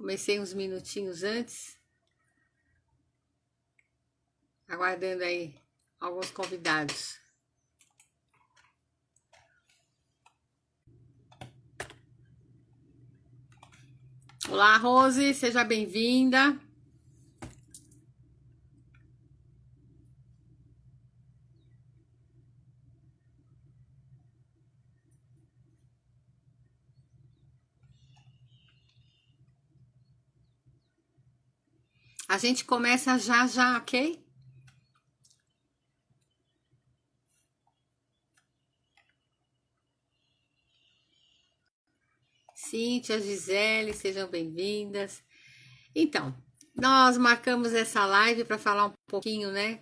Comecei uns minutinhos antes, aguardando aí alguns convidados. Olá, Rose, seja bem-vinda. A gente começa já, ok? Cíntia, Gisele, sejam bem-vindas. Então, nós marcamos essa live para falar um pouquinho, né?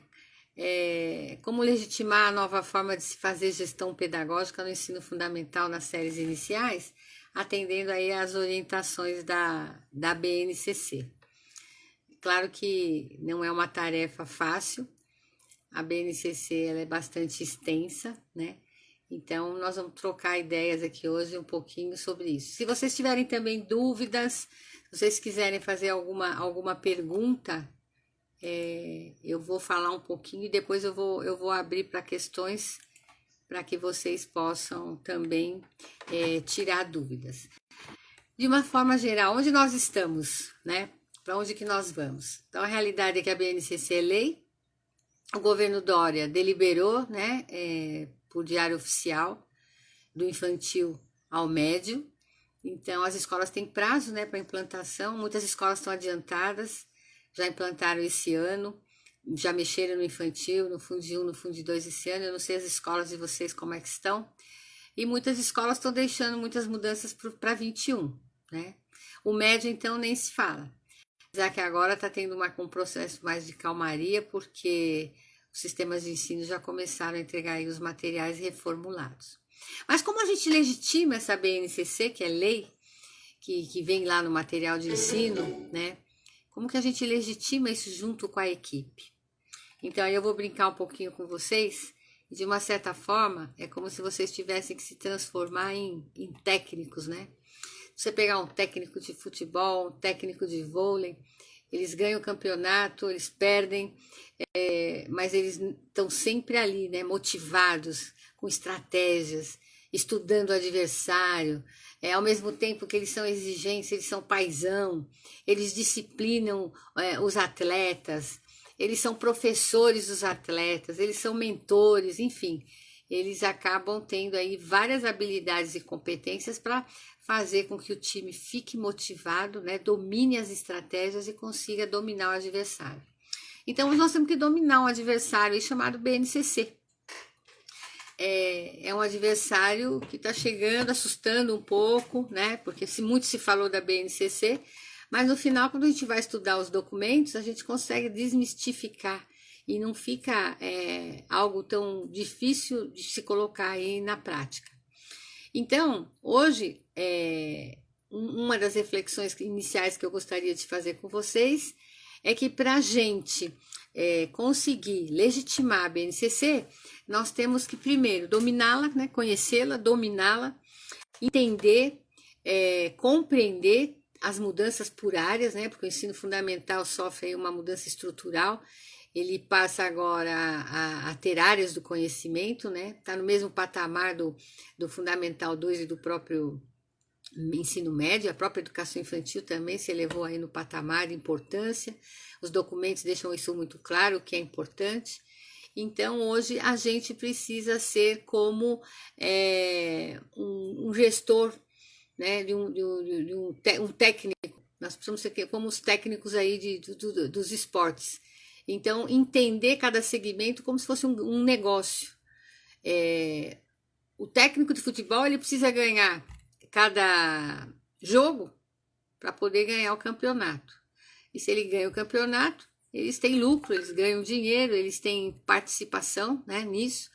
Como legitimar a nova forma de se fazer gestão pedagógica no ensino fundamental nas séries iniciais, atendendo aí às orientações da BNCC. Claro que não é uma tarefa fácil, a BNCC ela é bastante extensa, né? Então, nós vamos trocar ideias aqui hoje um pouquinho sobre isso. Se vocês tiverem também dúvidas, se vocês quiserem fazer alguma pergunta, eu vou falar um pouquinho e depois eu vou abrir para questões para que vocês possam também tirar dúvidas. De uma forma geral, onde nós estamos, né? Para onde que nós vamos? Então, a realidade é que a BNCC é lei, o governo Dória deliberou, né, por diário oficial, do infantil ao médio. Então, as escolas têm prazo, né, para implantação. Muitas escolas estão adiantadas, já implantaram esse ano, já mexeram no infantil, no Fundi 1, no Fundi 2 esse ano. Eu não sei as escolas de vocês como é que estão. E muitas escolas estão deixando muitas mudanças para 21, né? O médio, então, nem se fala. Já que agora está tendo um processo mais de calmaria, porque os sistemas de ensino já começaram a entregar aí os materiais reformulados. Mas como a gente legitima essa BNCC, que é lei, que vem lá no material de ensino, né? Como que a gente legitima isso junto com a equipe? Então, aí eu vou brincar um pouquinho com vocês, e de uma certa forma, é como se vocês tivessem que se transformar em técnicos, né? Você pegar um técnico de futebol, um técnico de vôlei, eles ganham o campeonato, eles perdem, mas eles estão sempre ali, né, motivados, com estratégias, estudando o adversário, ao mesmo tempo que eles são exigentes, eles são paisão, eles disciplinam os atletas, eles são professores dos atletas, eles são mentores, enfim, eles acabam tendo aí várias habilidades e competências para fazer com que o time fique motivado, né, domine as estratégias e consiga dominar o adversário. Então, nós temos que dominar um adversário chamado BNCC. É um adversário que está chegando, assustando um pouco, né, porque muito se falou da BNCC, mas no final, quando a gente vai estudar os documentos, a gente consegue desmistificar e não fica algo tão difícil de se colocar aí na prática. Então, hoje, uma das reflexões iniciais que eu gostaria de fazer com vocês é que para a gente conseguir legitimar a BNCC, nós temos que primeiro dominá-la, né, conhecê-la, dominá-la, entender, compreender as mudanças por áreas, né, porque o ensino fundamental sofre aí uma mudança estrutural. Ele passa agora a ter áreas do conhecimento, né? Está no mesmo patamar do Fundamental 2 e do próprio ensino médio. A própria educação infantil também se elevou aí no patamar de importância. Os documentos deixam isso muito claro, o que é importante. Então, hoje, a gente precisa ser como um gestor, né? Um técnico. Nós precisamos ser como os técnicos aí dos esportes. Então, entender cada segmento como se fosse um negócio. O técnico de futebol ele precisa ganhar cada jogo para poder ganhar o campeonato. E se ele ganha o campeonato, eles têm lucro, eles ganham dinheiro, eles têm participação, né, nisso.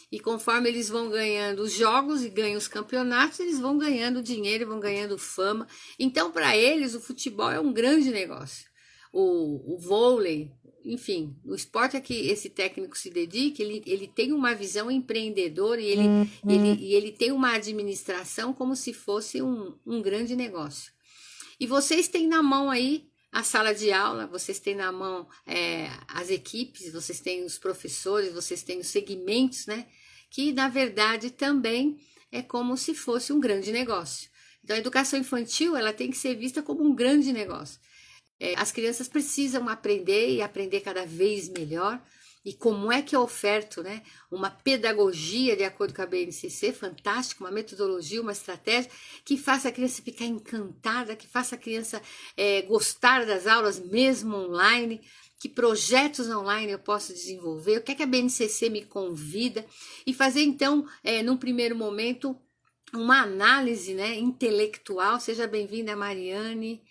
E conforme eles vão ganhando os jogos e ganham os campeonatos, eles vão ganhando dinheiro, vão ganhando fama. Então, para eles, o futebol é um grande negócio. O vôlei, enfim, o esporte a que esse técnico se dedica, ele tem uma visão empreendedora e ele tem uma administração como se fosse um grande negócio. E vocês têm na mão aí a sala de aula, vocês têm na mão as equipes, vocês têm os professores, vocês têm os segmentos, né? Que na verdade também é como se fosse um grande negócio. Então a educação infantil ela tem que ser vista como um grande negócio. As crianças precisam aprender e aprender cada vez melhor. E como é que eu oferto, né, uma pedagogia de acordo com a BNCC, fantástica, uma metodologia, uma estratégia que faça a criança ficar encantada, que faça a criança gostar das aulas mesmo online, que projetos online eu posso desenvolver, o que é que a BNCC me convida e fazer então, num primeiro momento, uma análise, né, intelectual. Seja bem-vinda, Mariane,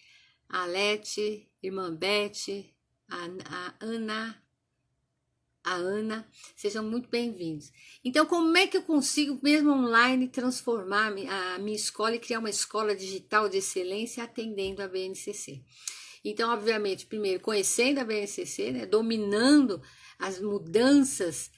a Alete, irmã Beth, a Ana, sejam muito bem-vindos. Então, como é que eu consigo, mesmo online, transformar a minha escola e criar uma escola digital de excelência atendendo a BNCC? Então, obviamente, primeiro, conhecendo a BNCC, né, dominando as mudanças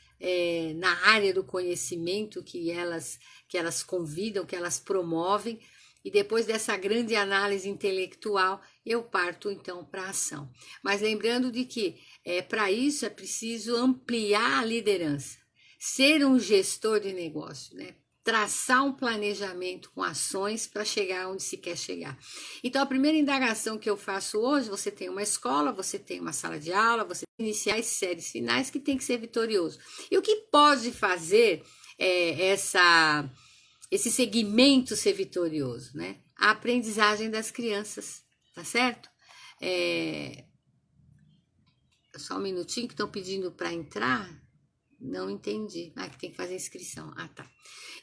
na área do conhecimento que elas convidam, que elas promovem, e depois dessa grande análise intelectual, eu parto então para a ação. Mas lembrando de que para isso é preciso ampliar a liderança, ser um gestor de negócio, né? Traçar um planejamento com ações para chegar onde se quer chegar. Então, a primeira indagação que eu faço hoje, você tem uma escola, você tem uma sala de aula, você tem iniciais, séries, finais, que tem que ser vitorioso. E o que pode fazer esse segmento ser vitorioso, né? A aprendizagem das crianças, tá certo? Só um minutinho que estão pedindo para entrar. Não entendi. Que tem que fazer inscrição. Tá.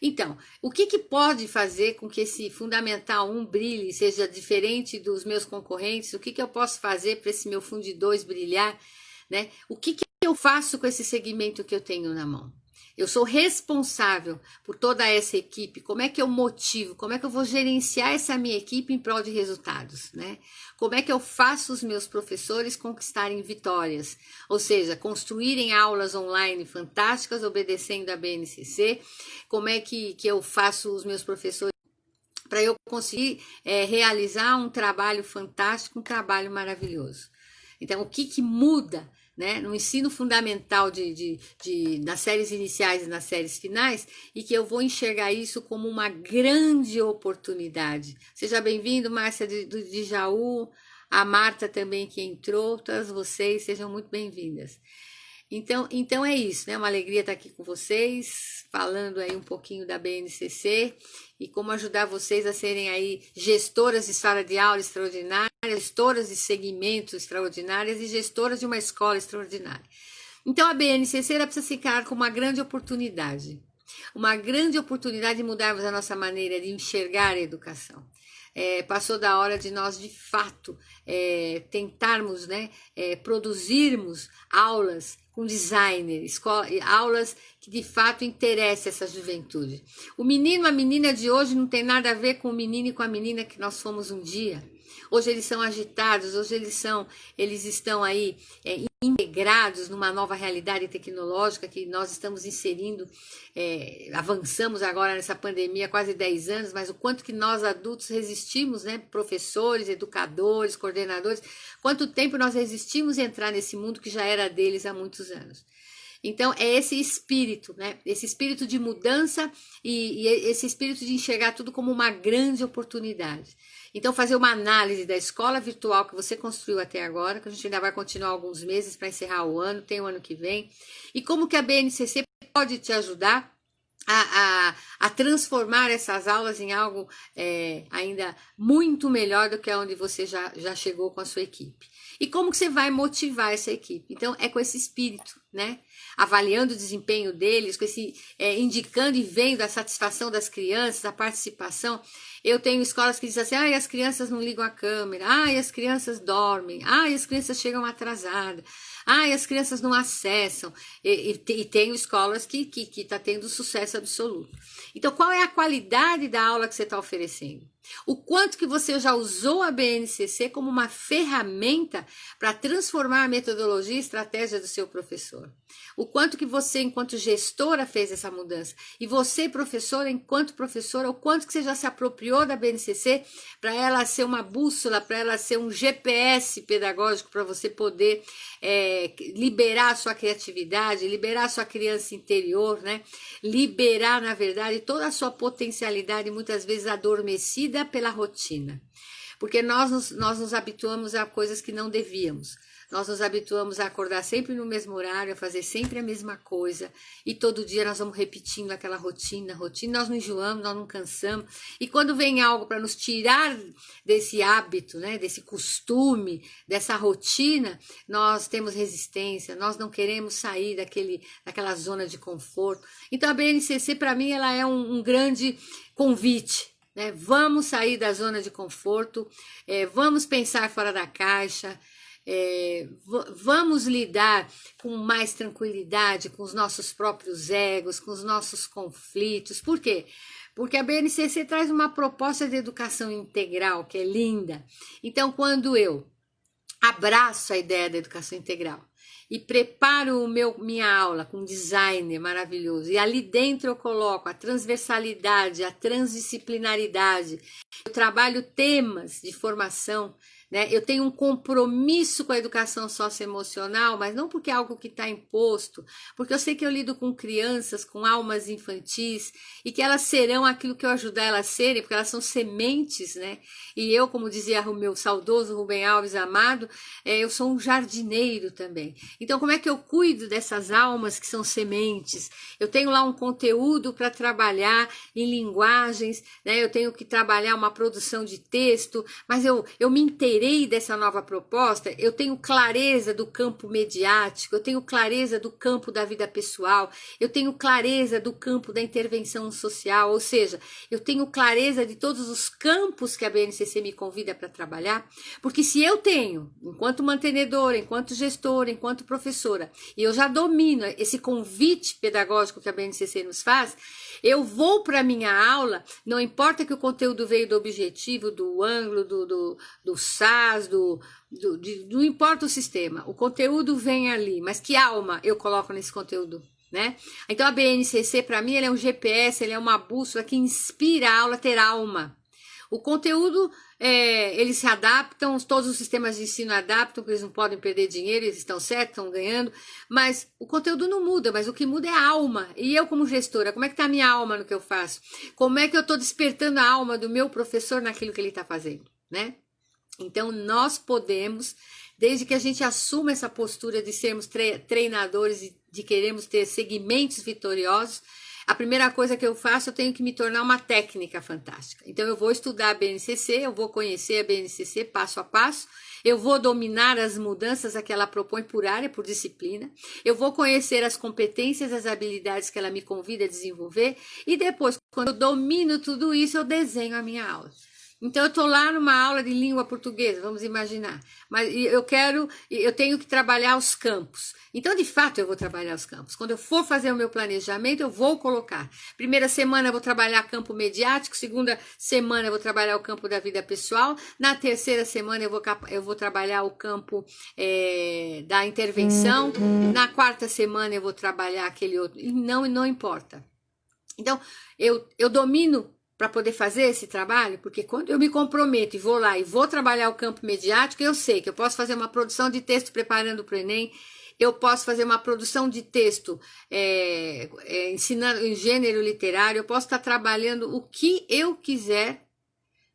Então, o que pode fazer com que esse Fundamental 1 brilhe, seja diferente dos meus concorrentes? O que eu posso fazer para esse meu Fundi 2 brilhar, né? O que eu faço com esse segmento que eu tenho na mão? Eu sou responsável por toda essa equipe. Como é que eu motivo? Como é que eu vou gerenciar essa minha equipe em prol de resultados, né? Como é que eu faço os meus professores conquistarem vitórias? Ou seja, construírem aulas online fantásticas, obedecendo a BNCC. Como é que eu faço os meus professores para eu conseguir realizar um trabalho fantástico, um trabalho maravilhoso? Então, o que muda, né, no ensino fundamental nas séries iniciais e nas séries finais, e que eu vou enxergar isso como uma grande oportunidade. Seja bem-vindo, Márcia de Jaú, a Marta também que entrou, todas vocês sejam muito bem-vindas. Então é isso, né? Uma alegria estar aqui com vocês, falando aí um pouquinho da BNCC e como ajudar vocês a serem aí gestoras de sala de aula extraordinárias, gestoras de segmentos extraordinárias e gestoras de uma escola extraordinária. Então a BNCC precisa ficar com uma grande oportunidade de mudarmos a nossa maneira de enxergar a educação. Passou da hora de nós, de fato, tentarmos, né, produzirmos aulas com designer, aulas que de fato interessem essa juventude. O menino, a menina de hoje não tem nada a ver com o menino e com a menina que nós fomos um dia. Hoje eles são agitados, hoje eles estão aí integrados numa nova realidade tecnológica que nós estamos inserindo, avançamos agora nessa pandemia há quase 10 anos, mas o quanto que nós adultos resistimos, né, professores, educadores, coordenadores, quanto tempo nós resistimos a entrar nesse mundo que já era deles há muitos anos. Então, é esse espírito, né? Esse espírito de mudança e esse espírito de enxergar tudo como uma grande oportunidade. Então, fazer uma análise da escola virtual que você construiu até agora, que a gente ainda vai continuar alguns meses para encerrar o ano, tem o ano que vem, e como que a BNCC pode te ajudar a transformar essas aulas em algo ainda muito melhor do que onde você já chegou com a sua equipe. E como que você vai motivar essa equipe? Então, é com esse espírito, né? Avaliando o desempenho deles, com esse, indicando e vendo a satisfação das crianças, a participação. Eu tenho escolas que dizem assim, as crianças não ligam a câmera, as crianças dormem, as crianças chegam atrasadas, as crianças não acessam. E tenho escolas que tá tendo sucesso absoluto. Então, qual é a qualidade da aula que você está oferecendo? O quanto que você já usou a BNCC como uma ferramenta para transformar a metodologia e estratégia do seu professor. O quanto que você, enquanto gestora, fez essa mudança. E você, professora, enquanto professora, o quanto que você já se apropriou da BNCC para ela ser uma bússola, para ela ser um GPS pedagógico, para você poder liberar a sua criatividade, liberar a sua criança interior, né? Liberar, na verdade, toda a sua potencialidade, muitas vezes adormecida pela rotina. Porque nós nos habituamos a coisas que não devíamos. Nós nos habituamos a acordar sempre no mesmo horário, a fazer sempre a mesma coisa. E todo dia nós vamos repetindo aquela rotina. Nós não enjoamos, nós não cansamos. E quando vem algo para nos tirar desse hábito, né, desse costume, dessa rotina, nós temos resistência, nós não queremos sair daquela zona de conforto. Então a BNCC, para mim, ela é um grande convite. Né? Vamos sair da zona de conforto, vamos pensar fora da caixa, vamos lidar com mais tranquilidade com os nossos próprios egos, com os nossos conflitos. Por quê? Porque a BNCC traz uma proposta de educação integral que é linda. Então, quando eu abraço a ideia da educação integral e preparo minha aula com um designer maravilhoso, e ali dentro eu coloco a transversalidade, a transdisciplinaridade, eu trabalho temas de formação, né? Eu tenho um compromisso com a educação socioemocional, mas não porque é algo que está imposto, porque eu sei que eu lido com crianças, com almas infantis, e que elas serão aquilo que eu ajudar elas a serem, porque elas são sementes, né? E eu, como dizia o meu saudoso Rubem Alves Amado, eu sou um jardineiro também. Então, como é que eu cuido dessas almas que são sementes? Eu tenho lá um conteúdo para trabalhar em linguagens, né? Eu tenho que trabalhar uma produção de texto, mas eu me inteirei dessa nova proposta, eu tenho clareza do campo mediático, eu tenho clareza do campo da vida pessoal, eu tenho clareza do campo da intervenção social, ou seja, eu tenho clareza de todos os campos que a BNCC me convida para trabalhar, porque se eu tenho, enquanto mantenedora, enquanto gestora, enquanto professora, e eu já domino esse convite pedagógico que a BNCC nos faz, eu vou para a minha aula, não importa que o conteúdo veio do objetivo, do ângulo, do SAS, não importa o sistema, o conteúdo vem ali, mas que alma eu coloco nesse conteúdo, né? Então a BNCC, para mim, ele é um GPS, ele é uma bússola que inspira a aula a ter alma. O conteúdo, eles se adaptam, todos os sistemas de ensino adaptam, porque eles não podem perder dinheiro, eles estão certos, estão ganhando, mas o conteúdo não muda, mas o que muda é a alma. E eu, como gestora, como é que está a minha alma no que eu faço? Como é que eu estou despertando a alma do meu professor naquilo que ele está fazendo, né? Então, nós podemos, desde que a gente assuma essa postura de sermos treinadores e de queremos ter segmentos vitoriosos, a primeira coisa que eu faço, eu tenho que me tornar uma técnica fantástica. Então, eu vou estudar a BNCC, eu vou conhecer a BNCC passo a passo, eu vou dominar as mudanças a que ela propõe por área, por disciplina, eu vou conhecer as competências, as habilidades que ela me convida a desenvolver, e depois, quando eu domino tudo isso, eu desenho a minha aula. Então, eu estou lá numa aula de língua portuguesa, vamos imaginar, mas eu tenho que trabalhar os campos. Então, de fato, eu vou trabalhar os campos. Quando eu for fazer o meu planejamento, eu vou colocar. Primeira semana eu vou trabalhar campo mediático, segunda semana eu vou trabalhar o campo da vida pessoal, na terceira semana eu vou trabalhar o campo da intervenção, na quarta semana eu vou trabalhar aquele outro, e não importa. Então, eu domino para poder fazer esse trabalho, porque quando eu me comprometo e vou lá e vou trabalhar o campo mediático, eu sei que eu posso fazer uma produção de texto preparando para o Enem, eu posso fazer uma produção de texto ensinando em gênero literário, eu posso estar trabalhando o que eu quiser,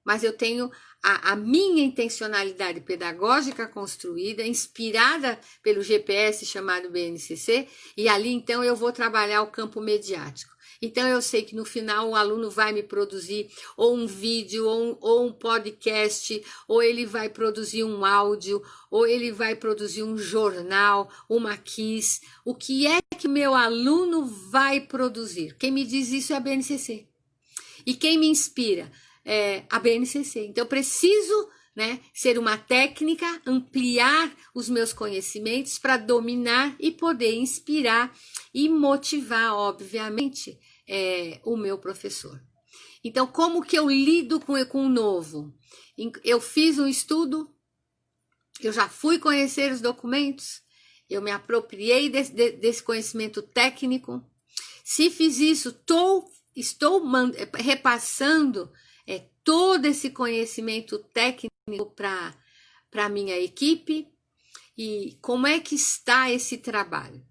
mas eu tenho a minha intencionalidade pedagógica construída, inspirada pelo GPS chamado BNCC, e ali então eu vou trabalhar o campo mediático. Então, eu sei que no final o aluno vai me produzir ou um vídeo, ou um podcast, ou ele vai produzir um áudio, ou ele vai produzir um jornal, uma quiz. O que é que meu aluno vai produzir? Quem me diz isso é a BNCC. E quem me inspira é a BNCC. Então, eu preciso, né, ser uma técnica, ampliar os meus conhecimentos para dominar e poder inspirar e motivar, obviamente, o meu professor. Então, como que eu lido com o novo? Eu fiz um estudo, eu já fui conhecer os documentos, eu me apropriei desse conhecimento técnico. Se fiz isso, estou repassando todo esse conhecimento técnico para a minha equipe. E como é que está esse trabalho?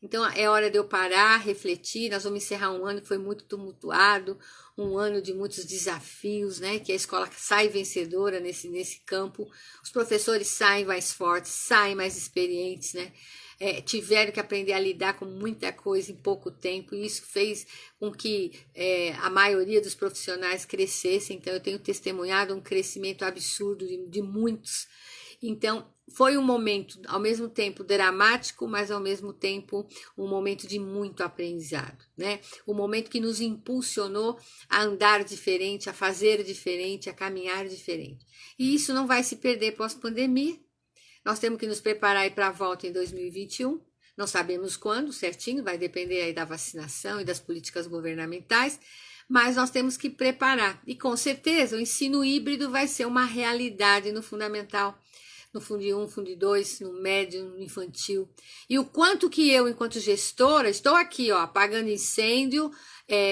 Então, é hora de eu parar, refletir. Nós vamos encerrar um ano que foi muito tumultuado, um ano de muitos desafios, né? Que a escola sai vencedora nesse campo. Os professores saem mais fortes, saem mais experientes, né? Tiveram que aprender a lidar com muita coisa em pouco tempo, e isso fez com que a maioria dos profissionais crescessem. Então, eu tenho testemunhado um crescimento absurdo de muitos. Então, foi um momento, ao mesmo tempo, dramático, mas ao mesmo tempo um momento de muito aprendizado, né? Um momento que nos impulsionou a andar diferente, a fazer diferente, a caminhar diferente. E isso não vai se perder pós-pandemia. Nós temos que nos preparar para a volta em 2021. Não sabemos quando, certinho, vai depender aí da vacinação e das políticas governamentais, mas nós temos que preparar. E com certeza o ensino híbrido vai ser uma realidade no fundamental, no Fundo 1, Fundo 2, no médio, no infantil. E o quanto que eu, enquanto gestora, estou aqui, ó, apagando incêndio,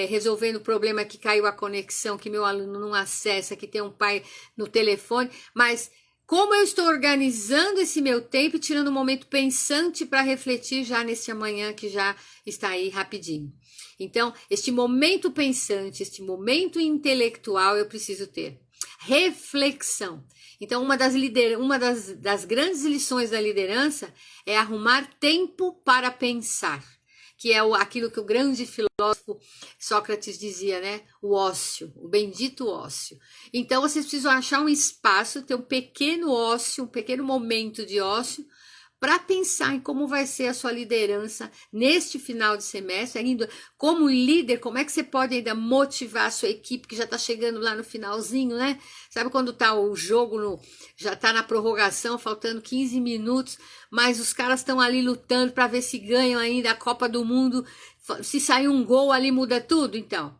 resolvendo o problema que caiu a conexão, que meu aluno não acessa, que tem um pai no telefone, mas como eu estou organizando esse meu tempo e tirando um momento pensante para refletir já nesse amanhã que já está aí rapidinho. Então, este momento pensante, este momento intelectual eu preciso ter. Reflexão. Então, uma das grandes lições da liderança é arrumar tempo para pensar, que é aquilo que o grande filósofo Sócrates dizia, né? O ócio, o bendito ócio. Então, vocês precisam achar um espaço, ter um pequeno ócio, um pequeno momento de ócio, para pensar em como vai ser a sua liderança neste final de semestre, ainda como líder, como é que você pode ainda motivar a sua equipe, que já está chegando lá no finalzinho, né? Sabe quando tá o jogo, já está na prorrogação, faltando 15 minutos, mas os caras estão ali lutando para ver se ganham ainda a Copa do Mundo, se sair um gol ali muda tudo, então.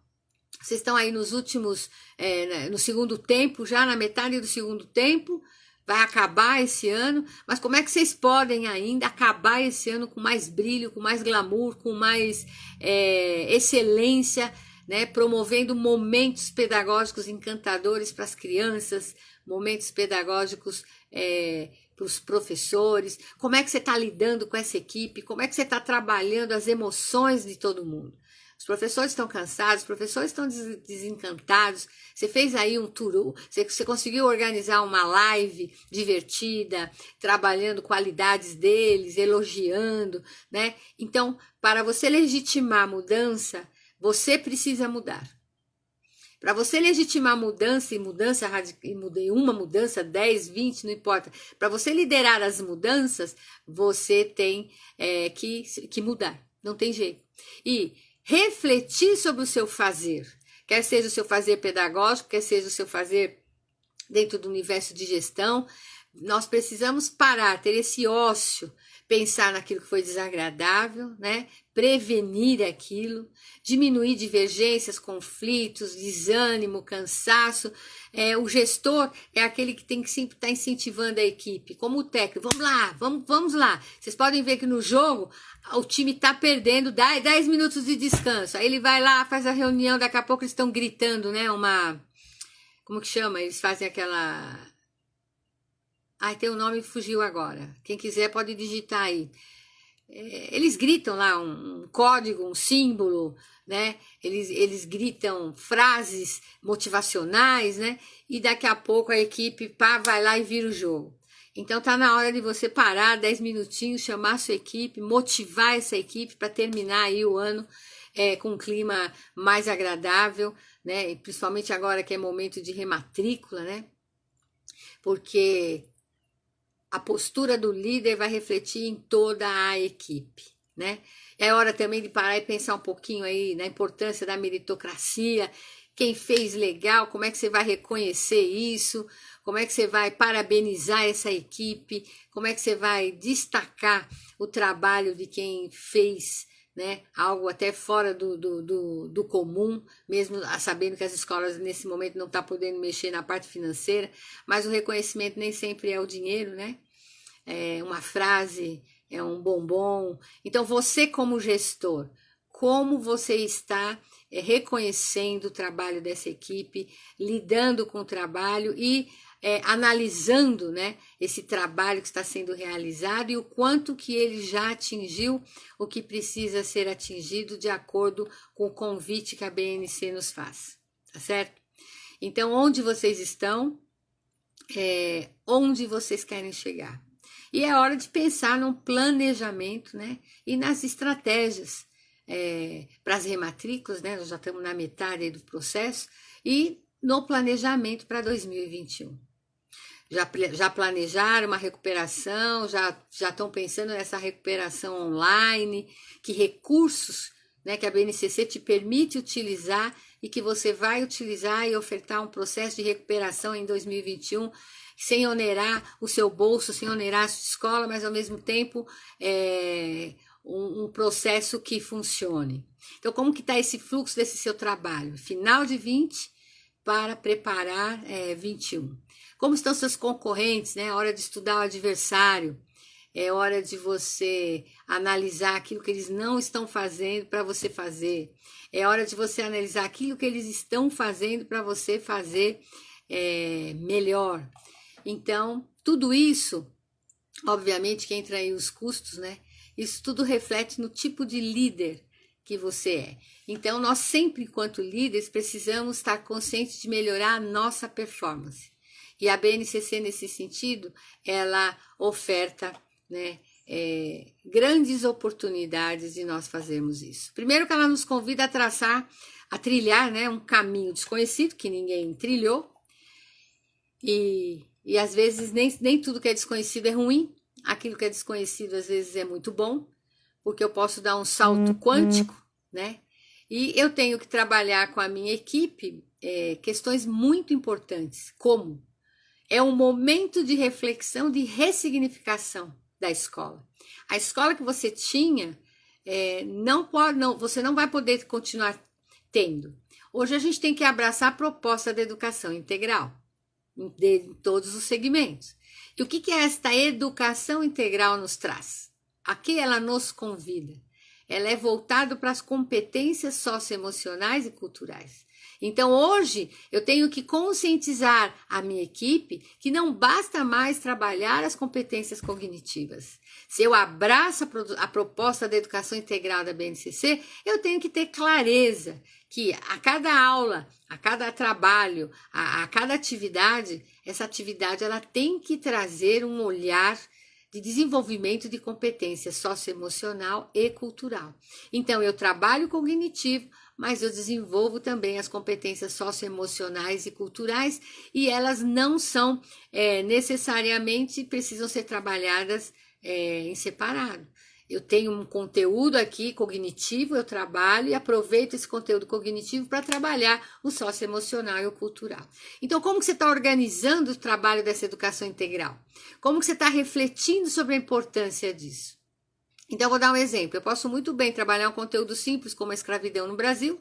Vocês estão aí nos últimos, no segundo tempo, já na metade do segundo tempo, vai acabar esse ano, mas como é que vocês podem ainda acabar esse ano com mais brilho, com mais glamour, com mais excelência, né? Promovendo momentos pedagógicos encantadores para as crianças, momentos pedagógicos para os professores. Como é que você está lidando com essa equipe? Como é que você está trabalhando as emoções de todo mundo? Os professores estão cansados, os professores estão desencantados. Você fez aí um tour, você conseguiu organizar uma live divertida, trabalhando qualidades deles, elogiando, né? Então, para você legitimar a mudança, você precisa mudar. Para você legitimar a mudança, uma mudança, 10, 20, não importa. Para você liderar as mudanças, você tem que mudar. Não tem jeito. E refletir sobre o seu fazer, quer seja o seu fazer pedagógico, quer seja o seu fazer dentro do universo de gestão. Nós precisamos parar, ter esse ócio, pensar naquilo que foi desagradável, né? Prevenir aquilo, diminuir divergências, conflitos, desânimo, cansaço. O gestor é aquele que tem que sempre estar incentivando a equipe, como o técnico. Vamos lá, vamos lá. Vocês podem ver que no jogo o time está perdendo, dá 10 minutos de descanso. Aí ele vai lá, faz a reunião, daqui a pouco eles estão gritando, né? Como que chama? Eles fazem aquela... Ai, tem um nome que fugiu agora. Quem quiser pode digitar aí. Eles gritam lá um código, um símbolo, né? Eles gritam frases motivacionais, né? E daqui a pouco a equipe vai lá e vira o jogo. Então tá na hora de você parar 10 minutinhos, chamar a sua equipe, motivar essa equipe para terminar aí o ano com um clima mais agradável, né? E principalmente agora que é momento de rematrícula, né? Porque a postura do líder vai refletir em toda a equipe, né? É hora também de parar e pensar um pouquinho aí na importância da meritocracia, quem fez legal, como é que você vai reconhecer isso, como é que você vai parabenizar essa equipe, como é que você vai destacar o trabalho de quem fez né? Algo até fora do comum, mesmo sabendo que as escolas nesse momento não estão podendo mexer na parte financeira, mas o reconhecimento nem sempre é o dinheiro, né? É uma frase, é um bombom. Então, você como gestor, como você está reconhecendo o trabalho dessa equipe, lidando com o trabalho e analisando, né, esse trabalho que está sendo realizado e o quanto que ele já atingiu o que precisa ser atingido de acordo com o convite que a BNC nos faz, tá certo? Então, onde vocês estão, onde vocês querem chegar. E é hora de pensar num planejamento, né, e nas estratégias para as rematrículas, né, nós já estamos na metade do processo, e no planejamento para 2021. Já planejaram uma recuperação, já estão pensando nessa recuperação online, que recursos, né, que a BNCC te permite utilizar e que você vai utilizar e ofertar um processo de recuperação em 2021, sem onerar o seu bolso, sem onerar a sua escola, mas ao mesmo tempo um processo que funcione. Então, como que está esse fluxo desse seu trabalho? Final de 20 para preparar 21. Como estão seus concorrentes, né? É hora de estudar o adversário, é hora de você analisar aquilo que eles não estão fazendo para você fazer, é hora de você analisar aquilo que eles estão fazendo para você fazer melhor. Então, tudo isso, obviamente que entra aí os custos, né? Isso tudo reflete no tipo de líder que você é. Então, nós sempre, enquanto líderes, precisamos estar conscientes de melhorar a nossa performance. E a BNCC, nesse sentido, ela oferta, né, grandes oportunidades de nós fazermos isso. Primeiro que ela nos convida a trilhar, né, um caminho desconhecido que ninguém trilhou. E às vezes nem tudo que é desconhecido é ruim. Aquilo que é desconhecido às vezes é muito bom, porque eu posso dar um salto quântico, né? E eu tenho que trabalhar com a minha equipe questões muito importantes, como é um momento de reflexão, de ressignificação da escola. A escola que você tinha, você não vai poder continuar tendo. Hoje a gente tem que abraçar a proposta da educação integral, de todos os segmentos. E o que esta educação integral nos traz? A que ela nos convida? Ela é voltada para as competências socioemocionais e culturais. Então, hoje, eu tenho que conscientizar a minha equipe que não basta mais trabalhar as competências cognitivas. Se eu abraço a proposta da educação integral da BNCC, eu tenho que ter clareza que a cada aula, a cada trabalho, a cada atividade, essa atividade ela tem que trazer um olhar de desenvolvimento de competência socioemocional e cultural. Então, eu trabalho cognitivo, mas eu desenvolvo também as competências socioemocionais e culturais, e elas não são necessariamente precisam ser trabalhadas em separado. Eu tenho um conteúdo aqui cognitivo, eu trabalho e aproveito esse conteúdo cognitivo para trabalhar o socioemocional e o cultural. Então, como que você está organizando o trabalho dessa educação integral? Como que você está refletindo sobre a importância disso? Então, eu vou dar um exemplo. Eu posso muito bem trabalhar um conteúdo simples como a escravidão no Brasil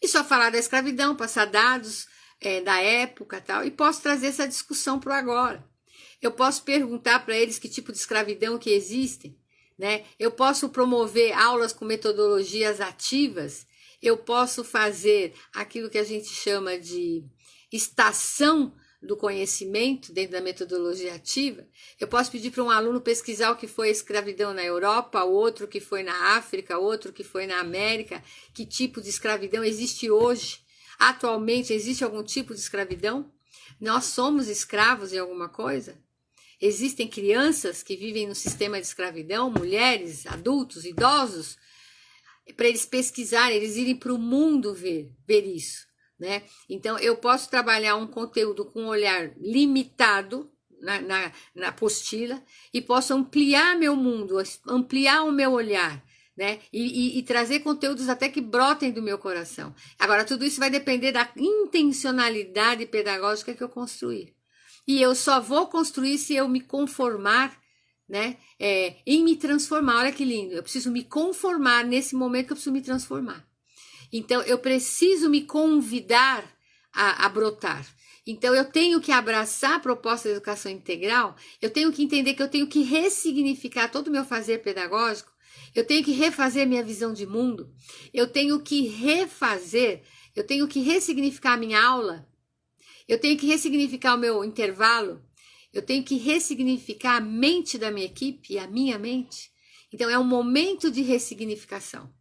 e só falar da escravidão, passar dados da época e tal, e posso trazer essa discussão para o agora. Eu posso perguntar para eles que tipo de escravidão que existe, né? Eu posso promover aulas com metodologias ativas, eu posso fazer aquilo que a gente chama de estação do conhecimento dentro da metodologia ativa. Eu posso pedir para um aluno pesquisar o que foi a escravidão na Europa, outro que foi na África, outro que foi na América, que tipo de escravidão existe hoje. Atualmente existe algum tipo de escravidão? Nós somos escravos em alguma coisa? Existem crianças que vivem no sistema de escravidão, mulheres, adultos, idosos, para eles pesquisarem, eles irem para o mundo ver isso, né? Então, eu posso trabalhar um conteúdo com um olhar limitado na apostila e posso ampliar meu mundo, ampliar o meu olhar, né? E trazer conteúdos até que brotem do meu coração. Agora, tudo isso vai depender da intencionalidade pedagógica que eu construir. E eu só vou construir se eu me conformar né? Em me transformar. Olha que lindo. Eu preciso me conformar nesse momento que eu preciso me transformar. Então, eu preciso me convidar a brotar. Então, eu tenho que abraçar a proposta da educação integral, eu tenho que entender que eu tenho que ressignificar todo o meu fazer pedagógico, eu tenho que refazer minha visão de mundo, eu tenho que ressignificar a minha aula, eu tenho que ressignificar o meu intervalo, eu tenho que ressignificar a mente da minha equipe e a minha mente. Então, é um momento de ressignificação,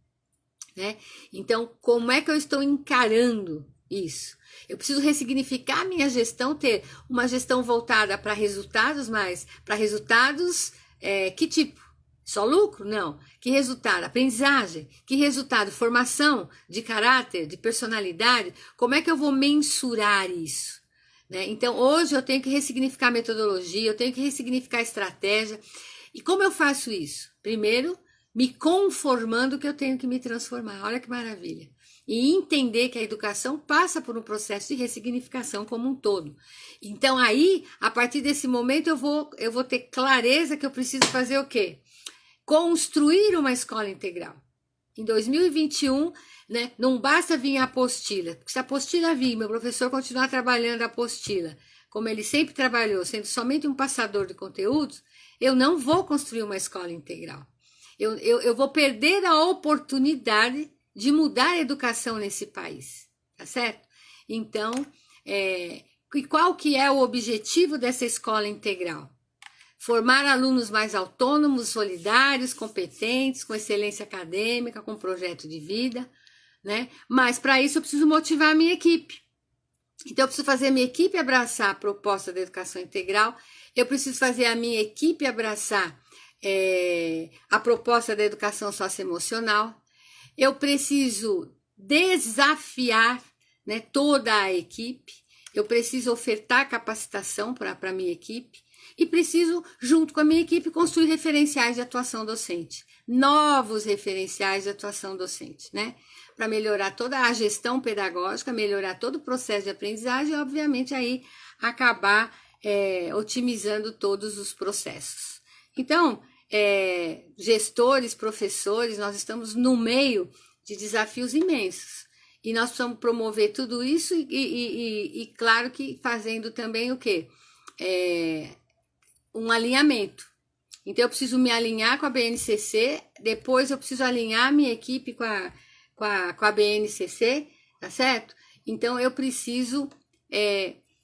né? Então, como é que eu estou encarando isso? Eu preciso ressignificar a minha gestão, ter uma gestão voltada para resultados, mas para resultados que tipo? Só lucro? Não. Que resultado? Aprendizagem. Que resultado? Formação de caráter, de personalidade. Como é que eu vou mensurar isso? Né? Então, hoje eu tenho que ressignificar a metodologia, eu tenho que ressignificar a estratégia. E como eu faço isso? Primeiro, me conformando que eu tenho que me transformar. Olha que maravilha. E entender que a educação passa por um processo de ressignificação como um todo. Então aí, a partir desse momento, eu vou ter clareza que eu preciso fazer o quê? Construir uma escola integral. Em 2021, né, não basta vir a apostila. Porque se a apostila vir, meu professor continuar trabalhando a apostila, como ele sempre trabalhou, sendo somente um passador de conteúdos, eu não vou construir uma escola integral. Eu vou perder a oportunidade de mudar a educação nesse país, tá certo? Então, e qual que é o objetivo dessa escola integral? Formar alunos mais autônomos, solidários, competentes, com excelência acadêmica, com projeto de vida, né? Mas para isso eu preciso motivar a minha equipe. Então eu preciso fazer a minha equipe abraçar a proposta da educação integral, eu preciso fazer a minha equipe abraçar a proposta da educação socioemocional, eu preciso desafiar, né, toda a equipe, eu preciso ofertar capacitação para a minha equipe e preciso, junto com a minha equipe, construir referenciais de atuação docente, novos referenciais de atuação docente, né, para melhorar toda a gestão pedagógica, melhorar todo o processo de aprendizagem e, obviamente, aí acabar otimizando todos os processos. Então, gestores, professores, nós estamos no meio de desafios imensos e nós precisamos promover tudo isso e claro que fazendo também o quê? Um alinhamento. Então eu preciso me alinhar com a BNCC, depois eu preciso alinhar minha equipe com a BNCC, tá certo? Então eu preciso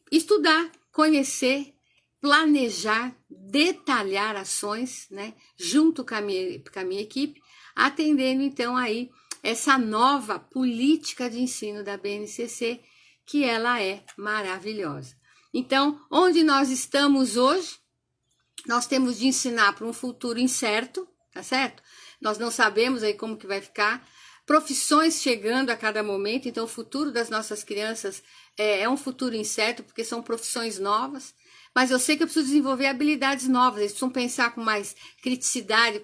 estudar, conhecer, planejar, detalhar ações, né, junto com a minha equipe, atendendo então aí essa nova política de ensino da BNCC, que ela é maravilhosa. Então, onde nós estamos hoje, nós temos de ensinar para um futuro incerto, tá certo? Nós não sabemos aí como que vai ficar, profissões chegando a cada momento, então o futuro das nossas crianças é um futuro incerto, porque são profissões novas, mas eu sei que eu preciso desenvolver habilidades novas, eles precisam pensar com mais criticidade,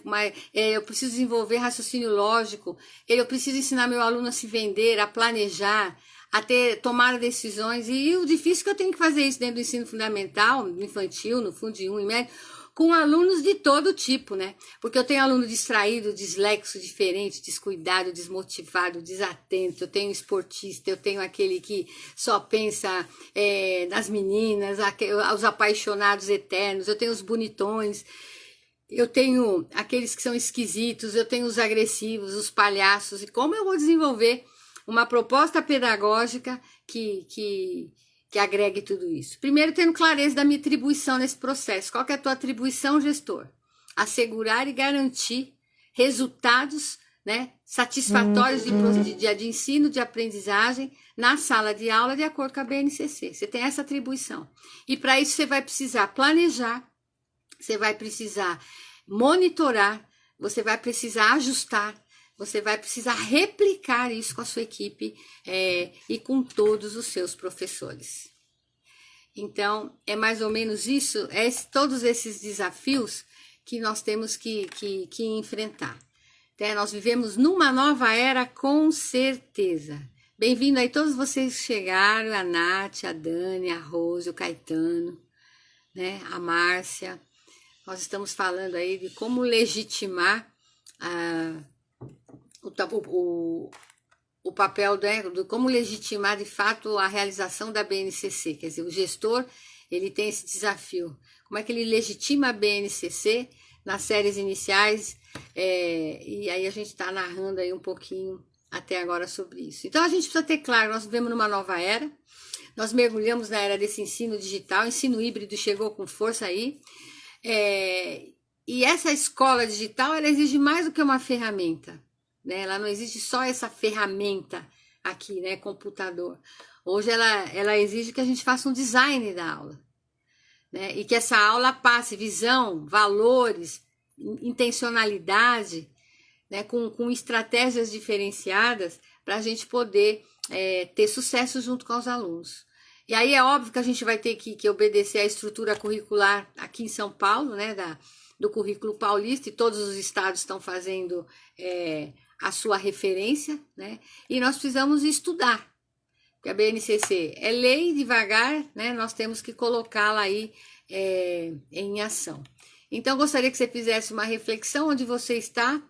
eu preciso desenvolver raciocínio lógico, eu preciso ensinar meu aluno a se vender, a planejar, a tomar decisões, e o difícil é que eu tenho que fazer isso dentro do ensino fundamental, no infantil, no Fundo 1 e médio, com alunos de todo tipo, né? Porque eu tenho aluno distraído, dislexo, diferente, descuidado, desmotivado, desatento, eu tenho esportista, eu tenho aquele que só pensa nas meninas, os apaixonados eternos, eu tenho os bonitões, eu tenho aqueles que são esquisitos, eu tenho os agressivos, os palhaços, e como eu vou desenvolver uma proposta pedagógica que agregue tudo isso? Primeiro, tendo clareza da minha atribuição nesse processo. Qual que é a tua atribuição, gestor? Assegurar e garantir resultados, né, satisfatórios de ensino, de aprendizagem na sala de aula, de acordo com a BNCC. Você tem essa atribuição. E para isso você vai precisar planejar, você vai precisar monitorar, você vai precisar ajustar, você vai precisar replicar isso com a sua equipe e com todos os seus professores. Então, é mais ou menos isso, todos esses desafios que nós temos que enfrentar. Nós vivemos numa nova era, com certeza. Bem-vindo aí todos vocês que chegaram, a Nath, a Dani, a Rose, o Caetano, né, a Márcia. Nós estamos falando aí de como legitimar o papel, né, de como legitimar de fato a realização da BNCC. Quer dizer, o gestor, ele tem esse desafio. Como é que ele legitima a BNCC nas séries iniciais? E aí a gente está narrando aí um pouquinho até agora sobre isso. Então a gente precisa ter claro, nós vivemos numa nova era, nós mergulhamos na era desse ensino digital, ensino híbrido chegou com força aí, e essa escola digital, ela exige mais do que uma ferramenta, né? Ela não exige só essa ferramenta aqui, né, computador. Hoje ela exige que a gente faça um design da aula, né? E que essa aula passe visão, valores, intencionalidade, né? Com estratégias diferenciadas para a gente poder ter sucesso junto com os alunos. E aí é óbvio que a gente vai ter que obedecer à estrutura curricular aqui em São Paulo, né, do currículo paulista, e todos os estados estão fazendo a sua referência, né? E nós precisamos estudar, porque a BNCC é lei, devagar, né? Nós temos que colocá-la aí em ação. Então, gostaria que você fizesse uma reflexão onde você está,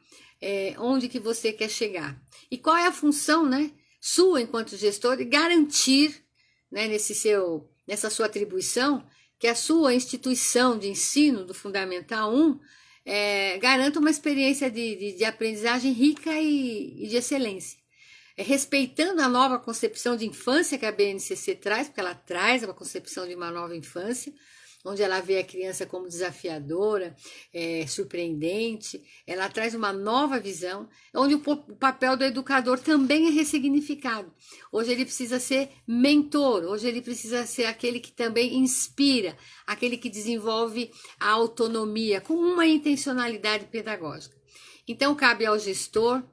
onde que você quer chegar. E qual é a função, né, sua enquanto gestor de garantir, né, nessa sua atribuição, que a sua instituição de ensino do Fundamental 1 garanta uma experiência de aprendizagem rica e de excelência. Respeitando a nova concepção de infância que a BNCC traz, porque ela traz uma concepção de uma nova infância, onde ela vê a criança como desafiadora, surpreendente, ela traz uma nova visão, onde o papel do educador também é ressignificado. Hoje ele precisa ser mentor, hoje ele precisa ser aquele que também inspira, aquele que desenvolve a autonomia, com uma intencionalidade pedagógica. Então, cabe ao gestor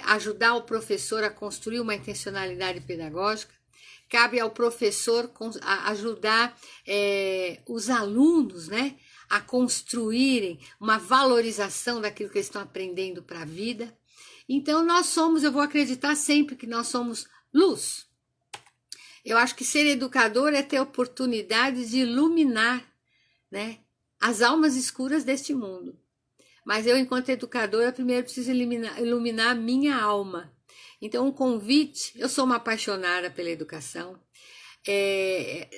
ajudar o professor a construir uma intencionalidade pedagógica, cabe ao professor ajudar os alunos, né, a construírem uma valorização daquilo que eles estão aprendendo para a vida. Então eu vou acreditar sempre que nós somos luz. Eu acho que ser educador é ter oportunidade de iluminar, né, as almas escuras deste mundo. Mas eu, enquanto educadora, primeiro preciso iluminar a minha alma. Então, um convite, eu sou uma apaixonada pela educação,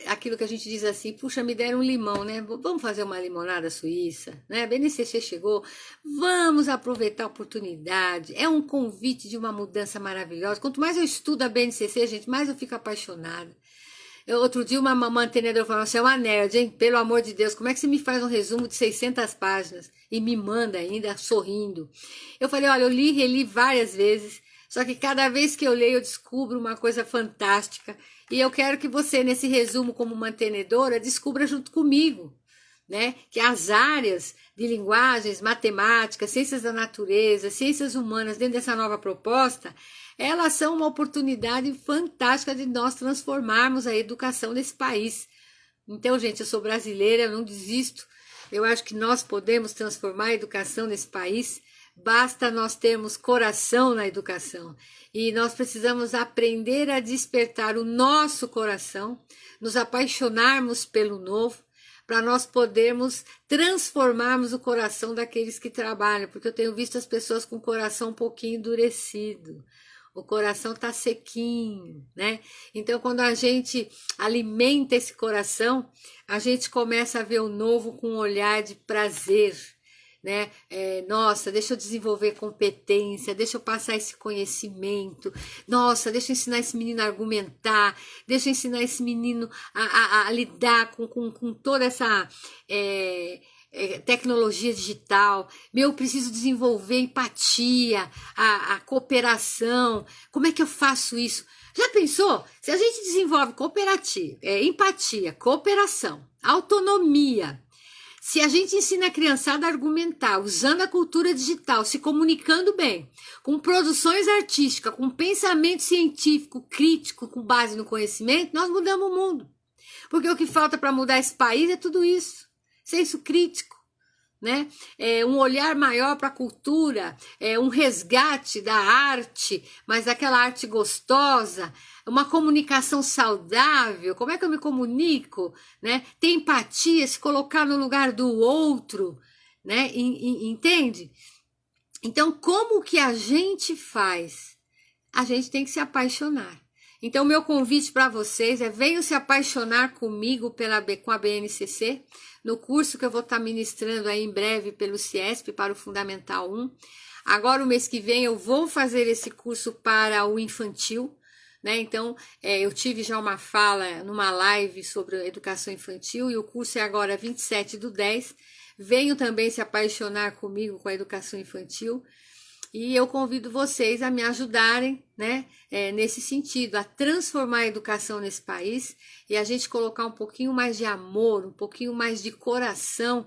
aquilo que a gente diz assim, puxa, me deram um limão, né? Vamos fazer uma limonada suíça, né? A BNCC chegou, vamos aproveitar a oportunidade, é um convite de uma mudança maravilhosa. Quanto mais eu estudo a BNCC, gente, mais eu fico apaixonada. Outro dia uma mantenedora falou, você é uma nerd, hein? Pelo amor de Deus, como é que você me faz um resumo de 600 páginas e me manda ainda sorrindo? Eu falei, olha, eu li e reli várias vezes, só que cada vez que eu leio eu descubro uma coisa fantástica, e eu quero que você, nesse resumo como mantenedora, descubra junto comigo, né, que as áreas de linguagens, matemática, ciências da natureza, ciências humanas, dentro dessa nova proposta, elas são uma oportunidade fantástica de nós transformarmos a educação desse país. Então, gente, eu sou brasileira, eu não desisto, eu acho que nós podemos transformar a educação nesse país. Basta nós termos coração na educação, e nós precisamos aprender a despertar o nosso coração, nos apaixonarmos pelo novo, para nós podermos transformarmos o coração daqueles que trabalham, porque eu tenho visto as pessoas com o coração um pouquinho endurecido, o coração está sequinho, né? Então, quando a gente alimenta esse coração, a gente começa a ver o novo com um olhar de prazer, né? Nossa, deixa eu desenvolver competência, deixa eu passar esse conhecimento, nossa, deixa eu ensinar esse menino a argumentar, deixa eu ensinar esse menino a lidar com toda essa tecnologia digital. Eu preciso desenvolver empatia, a cooperação. Como é que eu faço isso? Já pensou? Se a gente desenvolve empatia, cooperação, autonomia, se a gente ensina a criançada a argumentar, usando a cultura digital, se comunicando bem, com produções artísticas, com pensamento científico, crítico, com base no conhecimento, nós mudamos o mundo. Porque o que falta para mudar esse país é tudo isso. Senso crítico, né? Um olhar maior para a cultura, um resgate da arte, mas aquela arte gostosa, uma comunicação saudável. Como é que eu me comunico, né? Ter empatia, se colocar no lugar do outro, né? Entende? Então, como que a gente faz? A gente tem que se apaixonar. Então, meu convite para vocês venham se apaixonar comigo com a BNCC, no curso que eu vou estar ministrando aí em breve pelo CIESP para o Fundamental 1. Agora, o mês que vem, eu vou fazer esse curso para o infantil, né? Então, eu tive já uma fala numa live sobre educação infantil e o curso é agora 27/10. Venham também se apaixonar comigo com a educação infantil. E eu convido vocês a me ajudarem, né, nesse sentido, a transformar a educação nesse país e a gente colocar um pouquinho mais de amor, um pouquinho mais de coração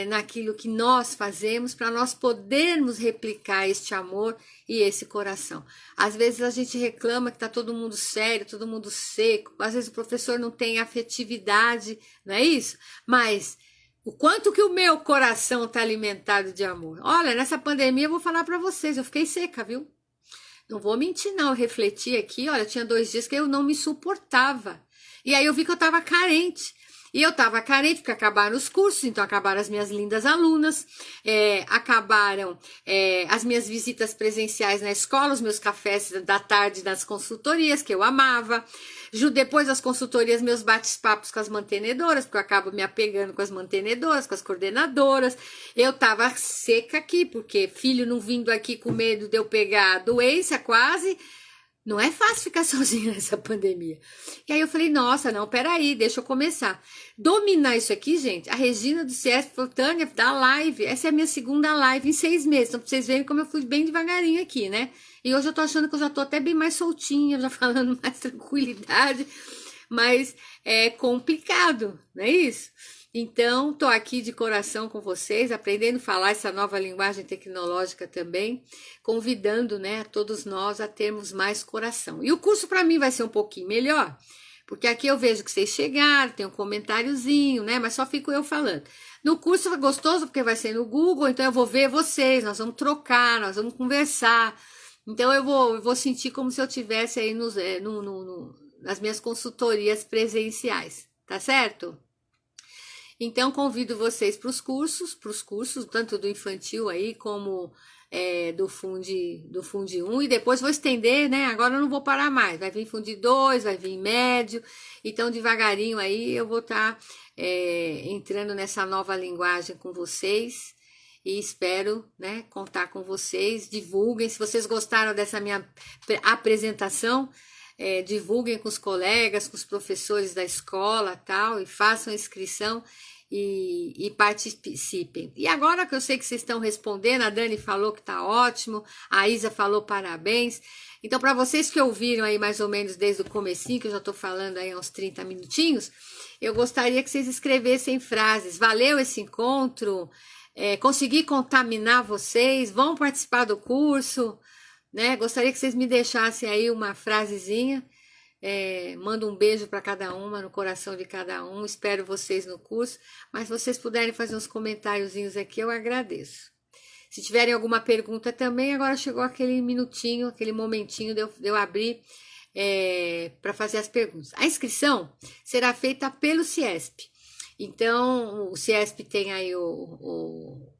naquilo que nós fazemos, para nós podermos replicar este amor e esse coração. Às vezes a gente reclama que está todo mundo sério, todo mundo seco, às vezes o professor não tem afetividade, não é isso? Mas o quanto que o meu coração está alimentado de amor. Olha, nessa pandemia eu vou falar para vocês, eu fiquei seca, viu? Não vou mentir não, eu refleti aqui, olha, tinha 2 dias que eu não me suportava. E aí eu vi que eu estava carente. E eu estava carente porque acabaram os cursos, então acabaram as minhas lindas alunas, acabaram as minhas visitas presenciais na escola, os meus cafés da tarde nas consultorias, que eu amava. Depois das consultorias, meus bate-papos com as mantenedoras, porque eu acabo me apegando com as mantenedoras, com as coordenadoras. Eu estava seca aqui, porque filho não vindo aqui com medo de eu pegar a doença quase. Não é fácil ficar sozinha nessa pandemia. E aí eu falei, nossa, não, peraí, deixa eu começar. Dominar isso aqui, gente, a Regina do CIESP falou, Tânia, dá live. Essa é a minha segunda live em 6 meses. Então, pra vocês verem como eu fui bem devagarinho aqui, né? E hoje eu tô achando que eu já tô até bem mais soltinha, já falando mais tranquilidade. Mas é complicado, não é isso? Então, estou aqui de coração com vocês, aprendendo a falar essa nova linguagem tecnológica também, convidando, né, a todos nós a termos mais coração. E o curso para mim vai ser um pouquinho melhor, porque aqui eu vejo que vocês chegaram, tem um comentáriozinho, né, mas só fico eu falando. No curso é gostoso porque vai ser no Google, então eu vou ver vocês, nós vamos trocar, nós vamos conversar. Então eu vou sentir como se eu estivesse aí nas minhas consultorias presenciais, tá certo? Então, convido vocês para os cursos, tanto do infantil aí como do Fundi 1, e depois vou estender, né? Agora eu não vou parar mais, vai vir Fundi 2, vai vir médio, então devagarinho aí eu vou estar entrando nessa nova linguagem com vocês e espero, né, contar com vocês, divulguem, se vocês gostaram dessa minha apresentação, divulguem com os colegas, com os professores da escola, tal, e façam inscrição e participem. E agora que eu sei que vocês estão respondendo, a Dani falou que tá ótimo, a Isa falou parabéns. Então, para vocês que ouviram aí mais ou menos desde o comecinho, que eu já tô falando aí há uns 30 minutinhos, eu gostaria que vocês escrevessem frases. Valeu esse encontro? Consegui contaminar vocês? Vão participar do curso? Né? Gostaria que vocês me deixassem aí uma frasezinha. Mando um beijo para cada uma, no coração de cada um. Espero vocês no curso. Mas se vocês puderem fazer uns comentáriozinhos aqui, eu agradeço. Se tiverem alguma pergunta também, agora chegou aquele minutinho, aquele momentinho de eu abrir para fazer as perguntas. A inscrição será feita pelo CIESP. Então, o CIESP tem aí o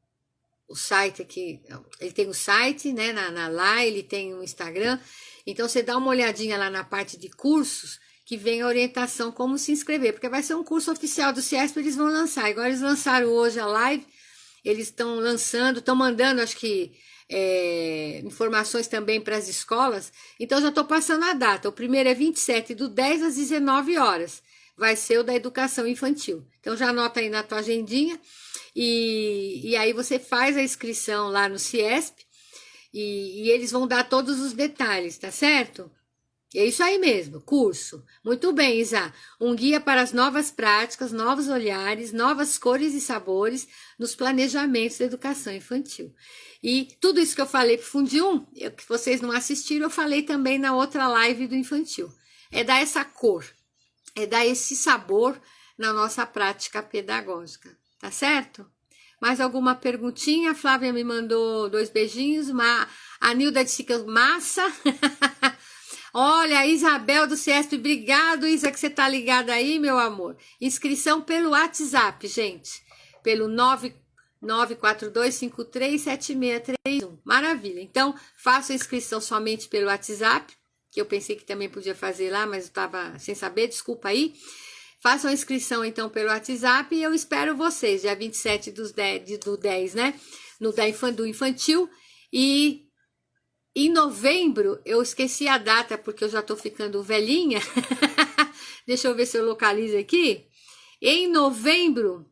site aqui, ele tem o site, né, lá ele tem o Instagram, então você dá uma olhadinha lá na parte de cursos, que vem a orientação como se inscrever, porque vai ser um curso oficial do CIESP, eles vão lançar, agora eles lançaram hoje a live, eles estão lançando, estão mandando, acho que, informações também para as escolas, então já estou passando a data, o primeiro é 27/10 às 19 horas, vai ser o da educação infantil, então já anota aí na tua agendinha, e aí você faz a inscrição lá no CIESP e eles vão dar todos os detalhes, tá certo? É isso aí mesmo, curso. Muito bem, Isa. Um guia para as novas práticas, novos olhares, novas cores e sabores nos planejamentos da educação infantil. E tudo isso que eu falei para o Fundi 1, que vocês não assistiram, eu falei também na outra live do infantil. É dar essa cor, é dar esse sabor na nossa prática pedagógica. Tá certo? Mais alguma perguntinha? A Flávia me mandou 2 beijinhos. A Nilda disse que massa. Olha, a Isabel do CIESP, obrigado, Isa, que você tá ligada aí, meu amor. Inscrição pelo WhatsApp, gente. Pelo 942537631. Maravilha. Então, faça a inscrição somente pelo WhatsApp, que eu pensei que também podia fazer lá, mas eu estava sem saber, desculpa aí. Façam a inscrição, então, pelo WhatsApp e eu espero vocês, dia 27 do 10, né? Do infantil. E em novembro, eu esqueci a data, porque eu já tô ficando velhinha. Deixa eu ver se eu localizo aqui. Em novembro...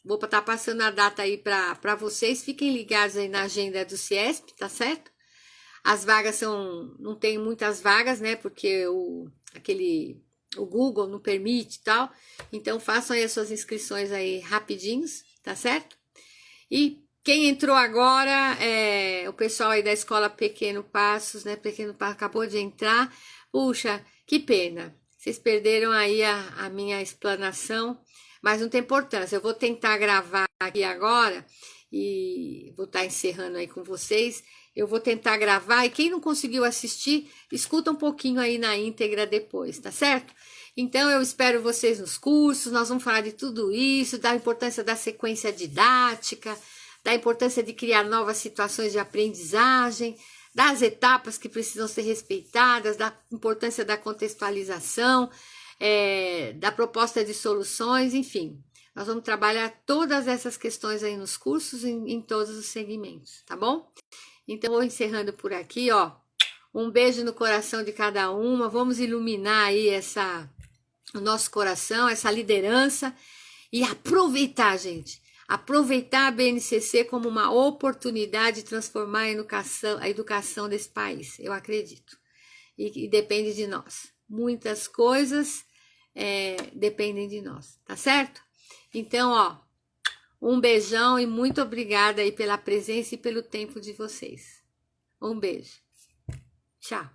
Vou estar passando a data aí para vocês. Fiquem ligados aí na agenda do CIESP, tá certo? As vagas não tem muitas vagas, né? Porque o Google não permite e tal. Então façam aí as suas inscrições aí rapidinhos, tá certo? E quem entrou agora é o pessoal aí da escola Pequeno Passos, né? Pequeno Passos acabou de entrar. Puxa, que pena. Vocês perderam aí a minha explanação, mas não tem importância. Eu vou tentar gravar aqui agora e vou estar encerrando aí com vocês. Eu vou tentar gravar e quem não conseguiu assistir, escuta um pouquinho aí na íntegra depois, tá certo? Então eu espero vocês nos cursos, nós vamos falar de tudo isso, da importância da sequência didática, da importância de criar novas situações de aprendizagem, das etapas que precisam ser respeitadas, da importância da contextualização, da proposta de soluções, enfim. Nós vamos trabalhar todas essas questões aí nos cursos, em todos os segmentos, tá bom? Então, vou encerrando por aqui, ó. Um beijo no coração de cada uma. Vamos iluminar aí o nosso coração, essa liderança e aproveitar, gente. Aproveitar a BNCC como uma oportunidade de transformar a educação desse país. Eu acredito. E depende de nós. Muitas coisas dependem de nós, tá certo? Então, ó. Um beijão e muito obrigada aí pela presença e pelo tempo de vocês. Um beijo. Tchau.